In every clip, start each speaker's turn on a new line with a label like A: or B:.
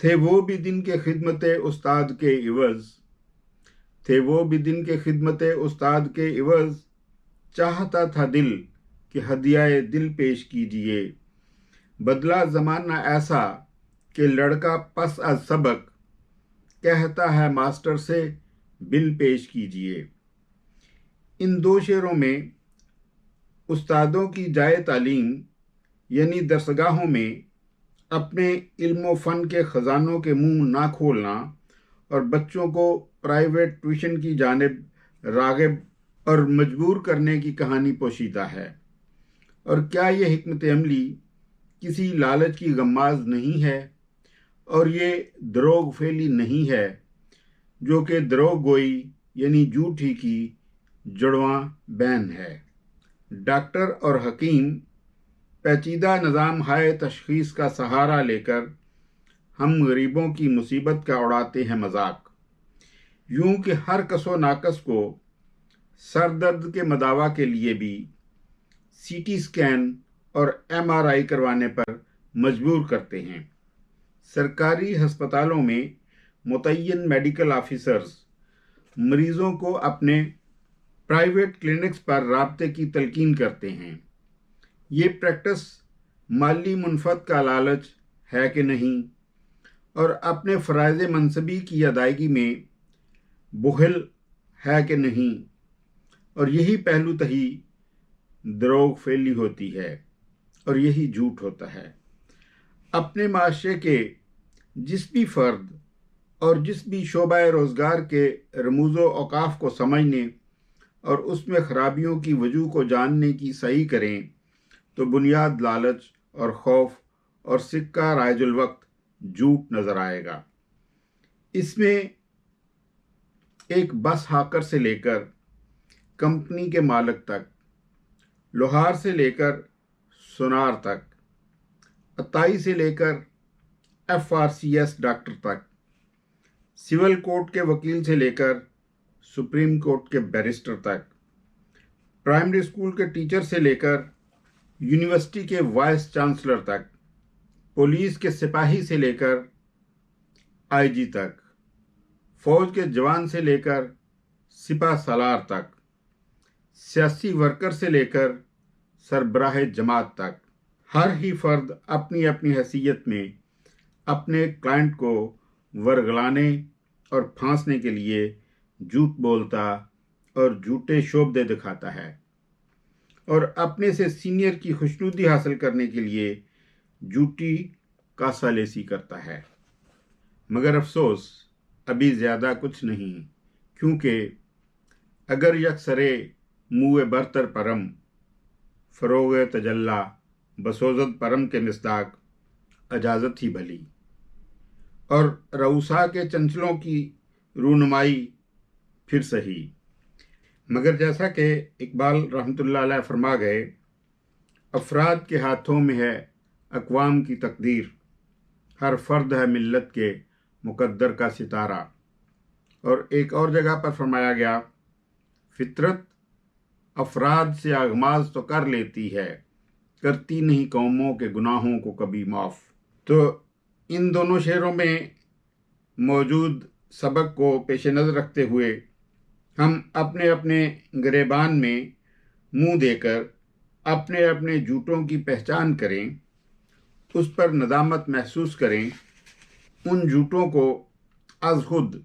A: تھے وہ بھی دن کے خدمت استاد کے عوض، تھے وہ بھی دن کے خدمت استاد کے عوض، چاہتا تھا دل کہ ہدیہ دل پیش کیجیے، بدلا زمانہ ایسا کہ لڑکا پس از سبق کہتا ہے ماسٹر سے بل پیش کیجیے۔ ان دو شعروں میں استادوں کی جائے تعلیم یعنی درسگاہوں میں اپنے علم و فن کے خزانوں کے منہ نہ کھولنا اور بچوں کو پرائیویٹ ٹیوشن کی جانب راغب اور مجبور کرنے کی کہانی پوشیدہ ہے۔ اور کیا یہ حکمت عملی کسی لالچ کی غماز نہیں ہے، اور یہ دروغ پھیلی نہیں ہے جو کہ دروغ گوئی یعنی جھوٹ ہی کی جڑواں بین ہے۔ ڈاکٹر اور حکیم پیچیدہ نظام ہائے تشخیص کا سہارا لے کر ہم غریبوں کی مصیبت کا اڑاتے ہیں مذاق، یوں کہ ہر کس و ناقص کو سر درد کے مداوا کے لیے بھی سی ٹی سکین اور ایم آر آئی کروانے پر مجبور کرتے ہیں۔ سرکاری ہسپتالوں میں متعین میڈیکل آفیسرز مریضوں کو اپنے پرائیویٹ کلینکس پر رابطے کی تلقین کرتے ہیں۔ یہ پریکٹس مالی منفعت کا لالچ ہے کہ نہیں، اور اپنے فرائض منصبی کی ادائیگی میں بخل ہے کہ نہیں، اور یہی پہلو تہی دروغ پھیلی ہوتی ہے اور یہی جھوٹ ہوتا ہے۔ اپنے معاشرے کے جس بھی فرد اور جس بھی شعبہ روزگار کے رموز و اوقاف کو سمجھنے اور اس میں خرابیوں کی وجوہ کو جاننے کی سعی کریں تو بنیاد لالچ اور خوف اور سکہ رائج الوقت جھوٹ نظر آئے گا۔ اس میں ایک بس ہاکر سے لے کر کمپنی کے مالک تک، لوہار سے لے کر سونار تک، عطائی سے لے کر F R C S doctor تک، سول کورٹ کے وکیل سے لے کر سپریم کورٹ کے بیرسٹر تک، پرائمری اسکول کے ٹیچر سے لے کر یونیورسٹی کے وائس چانسلر تک، پولیس کے سپاہی سے لے کر آئی جی تک، فوج کے جوان سے لے کر سپہ سالار تک، سیاسی ورکر سے لے کر سربراہ جماعت تک، ہر ہی فرد اپنی اپنی حیثیت میں اپنے کلائنٹ کو ورگلانے اور پھانسنے کے لیے جھوٹ بولتا اور جھوٹے شعبدے دکھاتا ہے، اور اپنے سے سینئر کی خوشنودی حاصل کرنے کے لیے جھوٹی کاسالیسی کرتا ہے۔ مگر افسوس ابھی زیادہ کچھ نہیں، کیونکہ اگر یکسرے منہ برتر پرم، فروغ تجلی بسوزد پرم کے مصداق اجازت ہی بھلی، اور رؤسا کے چنچلوں کی رونمائی پھر سہی۔ مگر جیسا کہ اقبال رحمۃ اللہ علیہ فرما گئے، افراد کے ہاتھوں میں ہے اقوام کی تقدیر، ہر فرد ہے ملت کے مقدر کا ستارہ۔ اور ایک اور جگہ پر فرمایا گیا، فطرت افراد سے آغماز تو کر لیتی ہے، کرتی نہیں قوموں کے گناہوں کو کبھی معاف۔ تو ان دونوں شعروں میں موجود سبق کو پیش نظر رکھتے ہوئے ہم اپنے اپنے گریبان میں منہ دے کر اپنے اپنے جھوٹوں کی پہچان کریں، اس پر ندامت محسوس کریں، ان جھوٹوں کو از خود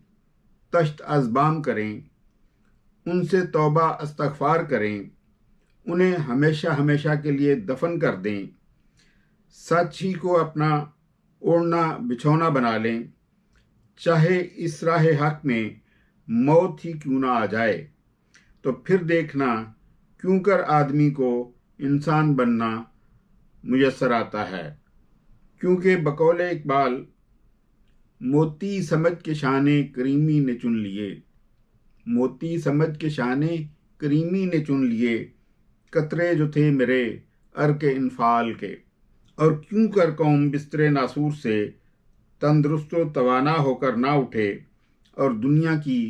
A: تشت از بام کریں، ان سے توبہ استغفار کریں، انہیں ہمیشہ ہمیشہ کے لیے دفن کر دیں، سچ ہی کو اپنا اوڑھنا بچھونا بنا لیں، چاہے اس راہ حق میں موت ہی کیوں نہ آ جائے، تو پھر دیکھنا کیوں کر آدمی کو انسان بننا میسر آتا ہے۔ کیونکہ بقول اقبال، موتی سمجھ کے شانے کریمی نے چن لیے، موتی سمجھ کے شانے کریمی نے چن لیے، قطرے جو تھے میرے ارک انفعال کے، اور کیوں کر قوم بستر ناسور سے تندرست و توانا ہو کر نہ اٹھے، اور دنیا کی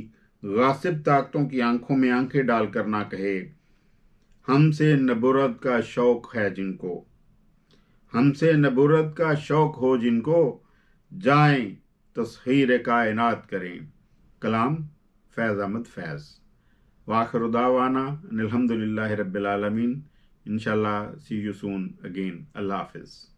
A: غاصب طاقتوں کی آنکھوں میں آنکھیں ڈال کر نہ کہے، ہم سے نبرد کا شوق ہے جن کو، ہم سے نبرد کا شوق ہو جن کو، جائیں تسخیر کائنات کریں. کلام فیض احمد فیض. وآخر دعوانا ان الحمد للہ رب العالمین. انشاءاللہ see you soon again. اللہ حافظ.